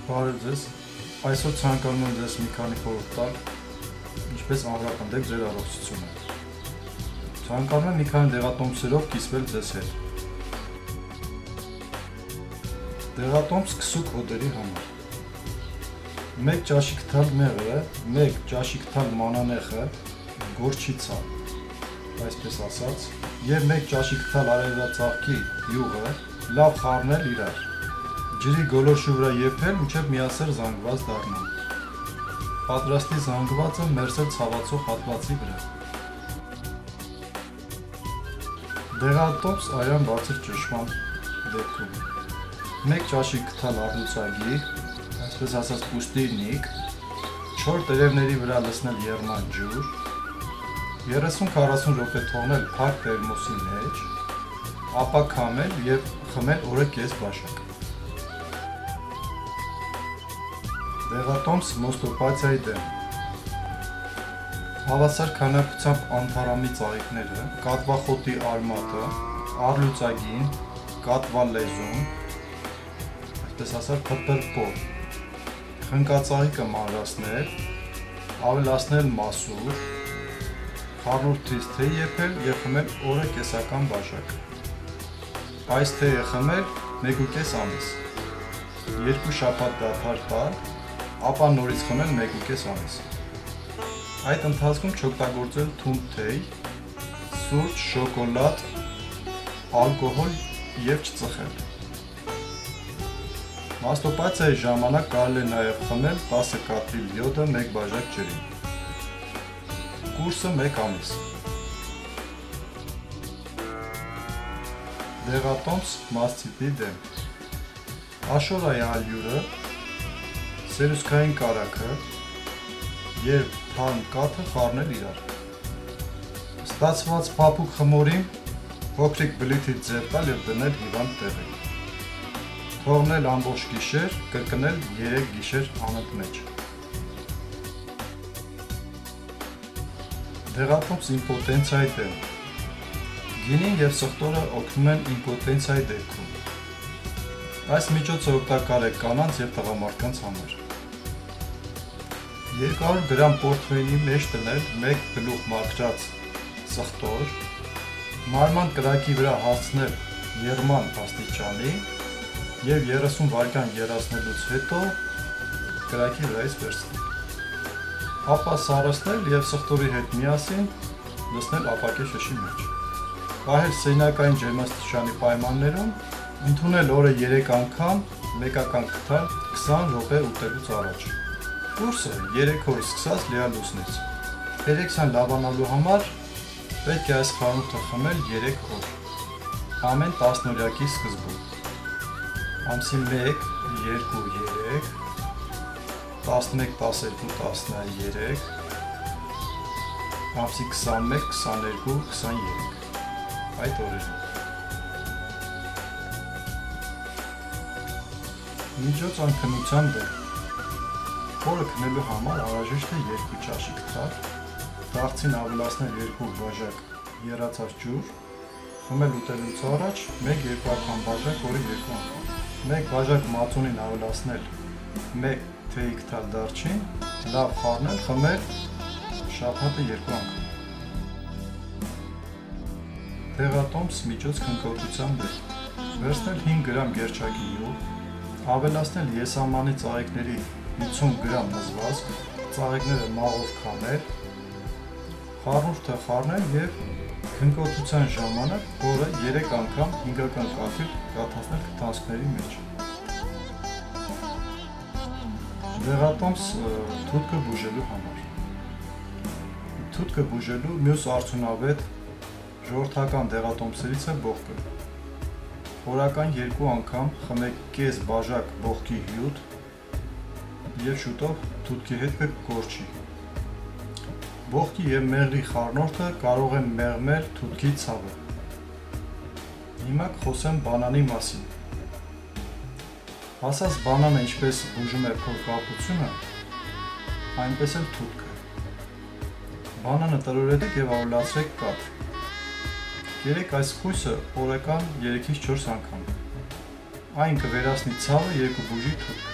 Բարև ձեզ, այսօր ցանկանում եմ ձեզ մի քանի խորհուրդ տալ, ինչպես ամրապնդել ձեր առողջությունը։ Ցանկանում եմ մի քանի դեղատոմսերով կիսվել ձեզ հետ։ Դեղատոմս քսուկ հոդերի համար: 1 ճաշիկ թալ մեղրը, 1 ճաշիկ թալ մանանեխը, գորչի ցալ, այսպես ասած, և 1 ճաշիկ թալ արևածաղկի յուղը լավ խառնել իրար։ Ջրի գոլորշու վրա եփել մինչև միասեռ զանգված դառնան։ Պատրաստի զանգվածը մերսել ցավացող հատվածի վրա։ Դեղատոմս արյան բարձր ճնշման դեպքում 1 ճաշիկ թալ աղյուսագիր, այսպես ասած պուստիրնիկ, 4 տերևների վրա լցնել եղման ջուր, 30-40 րոպե թողնել փակ տերմոսի մեջ, ապա քամել և խմել օրը կես բաժակ։ Դեղատոմս մոստոպաթիայի դեմ: Հավասար քանակությամբ անթարամի ծաղիկները, կատվախոտի արմատը, առլուծագին, կատվալեզուն, այսպես ասած փպրպոտ, խնկածաղիկը մանրացնել, ավելացնել մասուր, խառնուրդից թեյ եփել և խմել օրը կեսական բաժակ։ Այս թեյը խմել 1,5 ամիս, 2 շաբաթ դադար տալ, ապա նորից խմել 1,5 ամիս։ Այդ ընթացքում չօգտագործել թունդ թեյ, սուրճ, շոկոլադ, ալկոհոլ և չծխել։ Մաստոպաթիայի ժամանակ կարելի է նաև խմել 10 կաթիլ յոդը 1 բաժակ ջրին։ Կուրսը 1 ամիս։ Դեղատոմս մաստիտի դեմ: Աշորայի ալյուրը, սերուսքային կարագը և թարմ կաթը խառնել իրար։ Ստացված փափուկ խմորին փոքրիկ բլիթից ձև տալ և դնել հիվանդ տեղի։ Թողնել ամբողջ գիշեր, կրկնել 3 գիշեր անընդմեջ։ Դեղատոմս իմպոտենցիայի դեմ: Գինին և սխտորը օգնում են իմպոտենցիայի դեպքում։ Այս միջոցը օգտակար է կանանց և տղամարդկանց համար։ 200 գրամ պորտվեյնի մեջ դնել 1 գլուխ մաքրած սխտոր, մարման կրակի վրա հասցնել եռման աստիճանի և 30 վայրկյան եռացնելուց հետո կրակի վրայից վերցնել։ Ապա սառեցնել և սխտորի հետ միասին լցնել ապակե շշի մեջ։ Պահել սենյակային ջերմաստիճանի պայմաններում, ընդունել օրը 3 անգամ, մեկական քթալ 20 րոպե ուտելուց առաջ։ Կուրսը 3 օր սկսած լիալուսնից։ Էրեկցիան լավանալու համար պետք է այս խառնուրդը խմել 3 օր, ամեն 10-օրյակի սկզբում, ամսի 1, 2, 3, 11, 12, 13, ամսի 21, 22, 23 այդ օրերին։ Միջոցառ քննության դեմ: Խորը քնելու համար անհրաժեշտ է 2 ճաշիկ թալ, դարձին ավելացնել 2 բաժակ եռացած ջուր, խմել ուտելուց առաջ 1-2 անգամ բաժակ օրը 2 անգամ, 1 բաժակ մածունին ավելացնել 1 թեյի քթալ դարչին, լավ խառնել, խմել շաբաթը 2 անգամ։ Դեղատոմս միջոց քնկոտության դեմ: Վերցնել 5 գրամ գերչակի յուղ, ավելացնել եսամանի ծաղիկների 50 գրամ հզվածք, ծաղիկները մաղով քամել, խառնուրդը խառնել և քնկոտության ժամանակ օրը 3 անգամ 5-ական կաթիլ կաթացնել քթանցքների մեջ։ Դեղատոմս թութկը բուժելու համար: Թութկը բուժելու մյուս արդյունավետ ժողովրդական դեղատոմսերից է բողկը։ Օրական 2 անգամ խմեք կես բաժակ բողկի հյութ և շուտով թութկի հետ կկորչի։ Բողկի և մեղրի խառնուրդը կարող է մեղմել թութկի ցավը։ Հիմա կխոսեմ բանանի մասին։ Ասած բանանը ինչպես բուժում է փորկապությունը, այնպես էլ թութկը։ Բանանը տրորեցեք և ավելացրեք կաթ։ Կերեք այս խույսը օրական 3-4 անգամ։ Այն կվերացնի ցավը և կբուժի թութկը։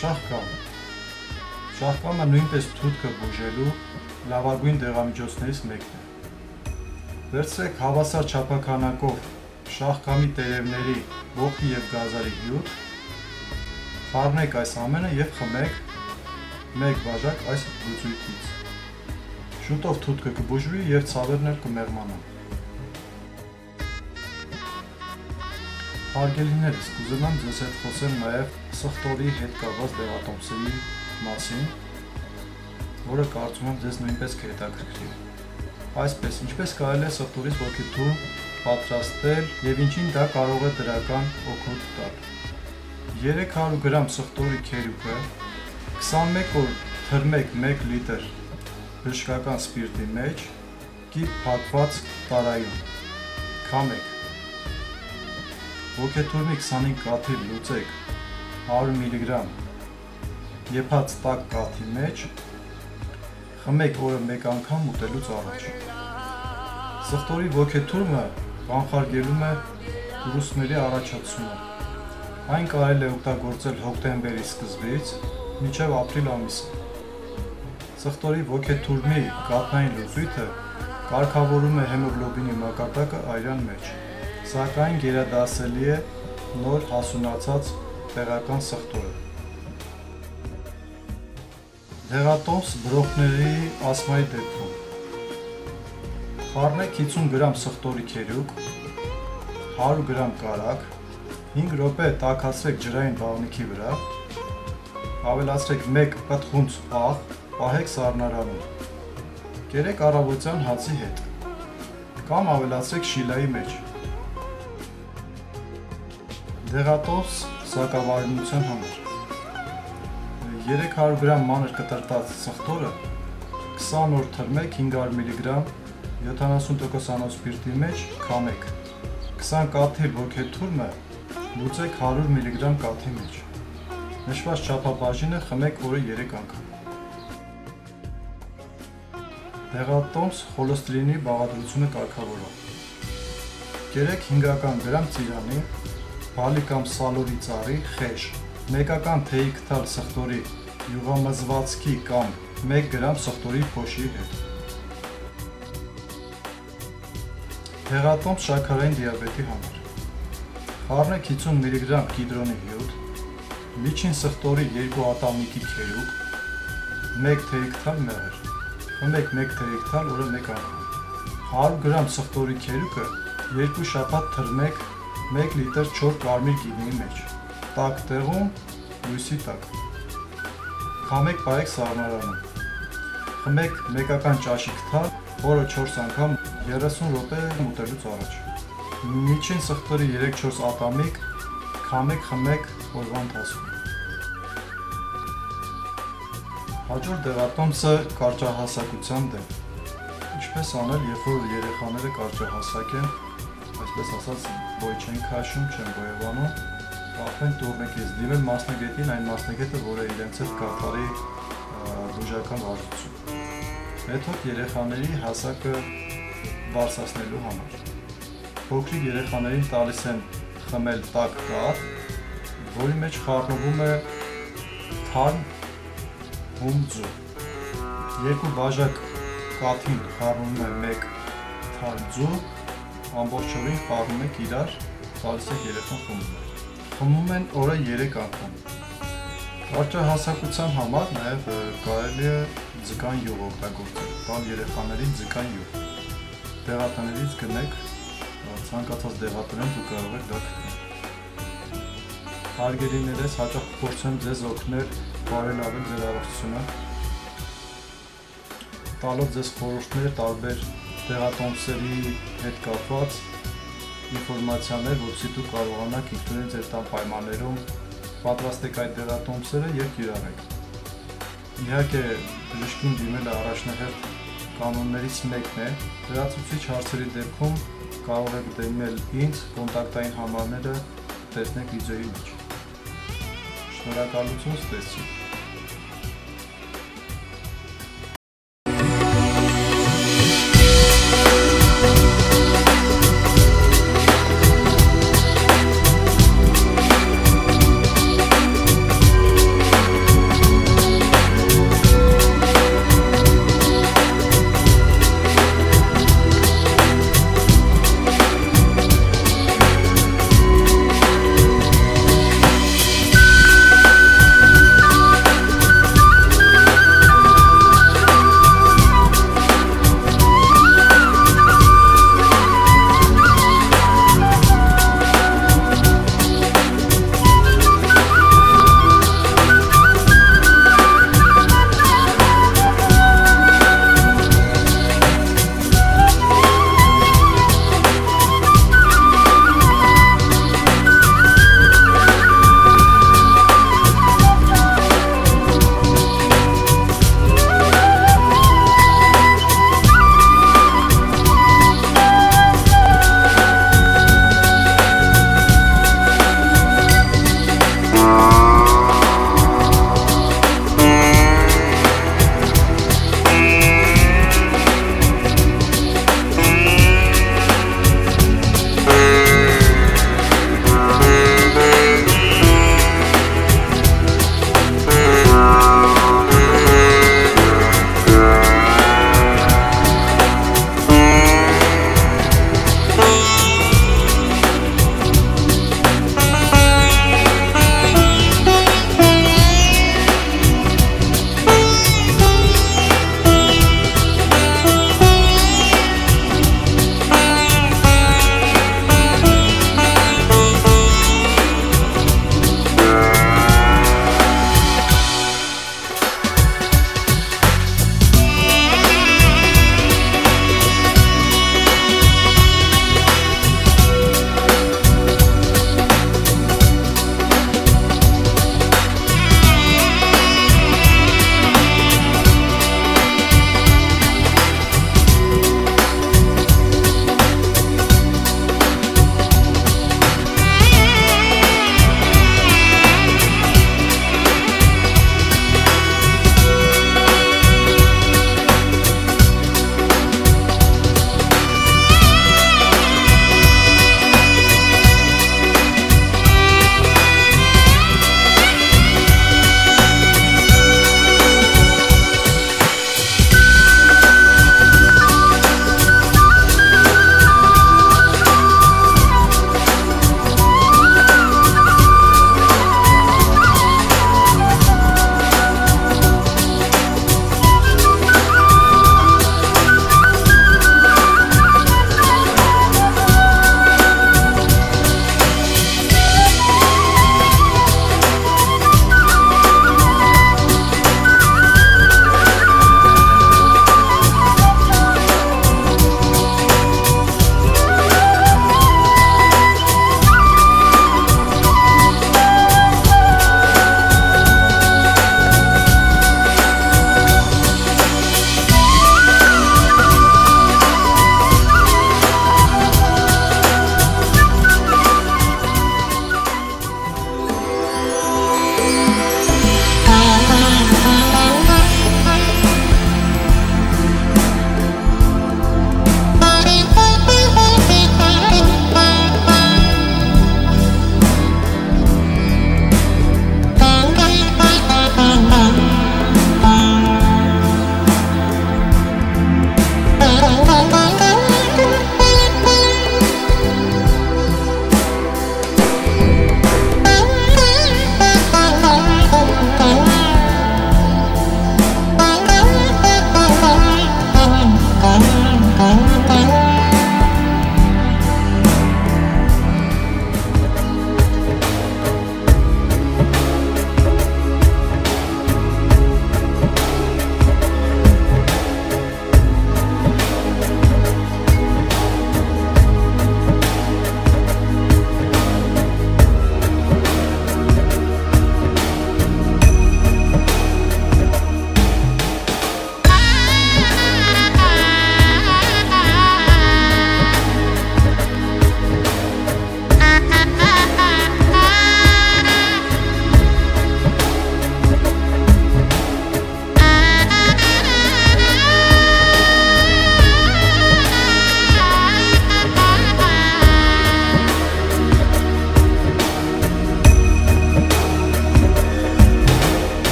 Շահկամը։ Շահկամը նույնպես թութքը բուժելու լավագույն դեղամիջոցներից մեկն է։ Վերցրեք հավասար չափականակով շահկամի տերևների ողի և գազարի հյութ, խառնեք այս ամենը և խմեք 1 բաժակ այս լուծույթից։ Շուտով թութքը կբուժվի և ցավերն էլ կմեղմանան։ Հարգելիներս, կուզում եմ ձեզ հետ խոսել նաև սխտորի հետ կապված դեղատոմսերի մասին, որը կարծում եմ ձեզ նույնպես կհետաքրքրի։ Այսպես, ինչպես կարելի է սխտորից ոգեթուրմ պատրաստել և ինչին դա կարող է դրական օգուտ տալ։ 300 գրամ սխտորի քերուկը 21 օր թրմեք 1 լիտր բժշկական սպիրտի մեջ, կիպ փակված տարայում, քամեք։ Ոգեթուրմի 25 կաթիլ լուծեք 100 մգ եփած տաք կաթի մեջ, խմեք օրը 1 անգամ ուտելուց առաջ։ Սխտորի ոգեթուրմը կանխարգելում է ուրուսների առաջացումը։ Այն կարելի է օգտագործել հոկտեմբերի սկզբից մինչև ապրիլ ամիսը։ Սխտորի ոգեթուրմի կաթնային լուծույթը կարգավորում է հեմոգլոբինի մակարդակը արյան մեջ, սակայն գերադասելի է նոր հասունացած տեղական սխտորը։ Դեղատոմս բրոքների ասմայի դեպքում խառնեք 50 գրամ սխտորի քերուկ, 100 գրամ կարագ, 5 րոպե տաքացրեք ջրային բաղնիքի վրա, ավելացրեք 1 պտղունց աղ, պահեք սառնարանում, կերեք առավոտյան հացի հետ, կամ ավելացրեք շիլայի մեջ։ Դեղատոմս սակավարյունության համար 300 գրամ մանր կտրտած սխտորը 20 օր թրմեք 500 մգ 70% անոց սպիրտի մեջ, քամեք։ 20 կաթիլ ոգեթուրմը լուծեք 100 մգ կաթի մեջ։ Նշված չափաբաժինը խմեք օրը 3 անգամ։ Դեղատոմս խոլեստերինի բաղադրությունը կարգավորող կերեք 500 գրամ ծիրանի, բալի կամ սալորի ծառի խեժ, մեկական թեյի կթալ սխտորի յուղամզվածքի կամ 1 գրամ սխտորի փոշի հետ։ Դեղատոմս շաքարային դիաբետի համար խառնեք 50 մգ կիդրոնի հյութ, միջին սխտորի 2 ատամիկի քերուկ, 1 թեյի կթալ մեղր, խմեք 1 թեյի կթալ օրը 1 անգամ։ 100 գրամ սխտորի քերուկը 2 շաբաթ թրմեք 1 լիտր չոր կարմիր գինիի մեջ, տաք տեղում, լույսի տակ։ Քամեք պահեք սառնարանում։ Խմեք մեկական ճաշի կթալ, օրը 4 անգամ 30 րոպե ուտելուց առաջ։ Միջին սխտորի 3-4 ատամիկ քամեք խմեք օրվա ընթացքում։ Հաջորդ դեղատոմսը կարճահասակության դեմ։ Ինչպես անել, երբ որ երեխաները կարճահասակ են, այսպես ասած, բոյ չեն քաշում, չեն գոյովանում, ապեն տուրնիկից դիմել մասնագետին, այն մասնագետը, որը իրենց հետ կատարի բուժական վարժություն։ Մեթոդ երեխաների հասակը բարձրացնելու համար։ Փոքրիկ երեխաներին տալիս են խմել տաք կաթ, որի մեջ խառնվում է թարմ հում ձու։ 2 բաժակ կաթին խառնվում է 1 թարմ ձու, ամբողջովին խառնում եք իրար, տալիս եք երեխան խմում։ Խմում են օրը 3 անգամ։ Կարճահասակության համար նաև կարելի է ձկան յուղ օգտագործել, տալ երեխաներին ձկան յուղ։ Դեղատներից գնեք, ցանկացած դեղատնեն դուք կարող եք դա գտնել։ Հարգելիներս, հաճախ փորձեմ ձեզ օգնել բարելավել ձեր առողջությունը, տալով ձեզ խորհուրդներ տարբեր դեղատոմսերի հետ կապված ինֆորմացիաներ, որպեսզի դուք կարողանաք ինքնուրույն ձեր տան պայմաններում պատրաստեք այդ դեղատոմսերը և կիրառեք։ Իհարկե, բժշկին դիմելը առաջնահերթ կանոններից մեկն է, լրացուցիչ հարցերի դեպքում կարող եք դիմել ինձ, կոնտակտային համարները տեսնեք վիդեոյի մեջ։ Շնորհակալություն, ստեսին։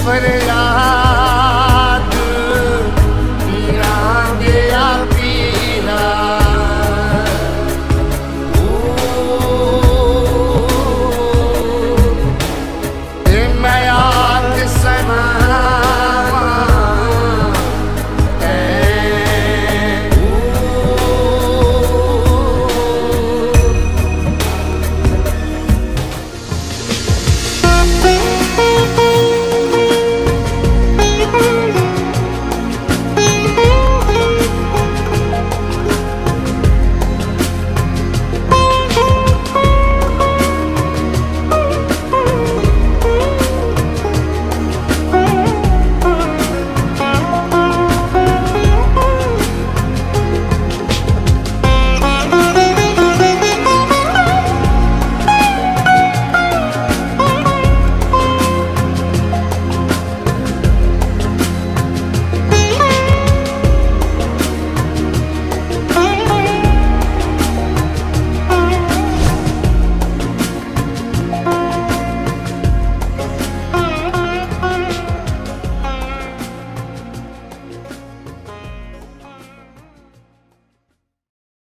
վրեյա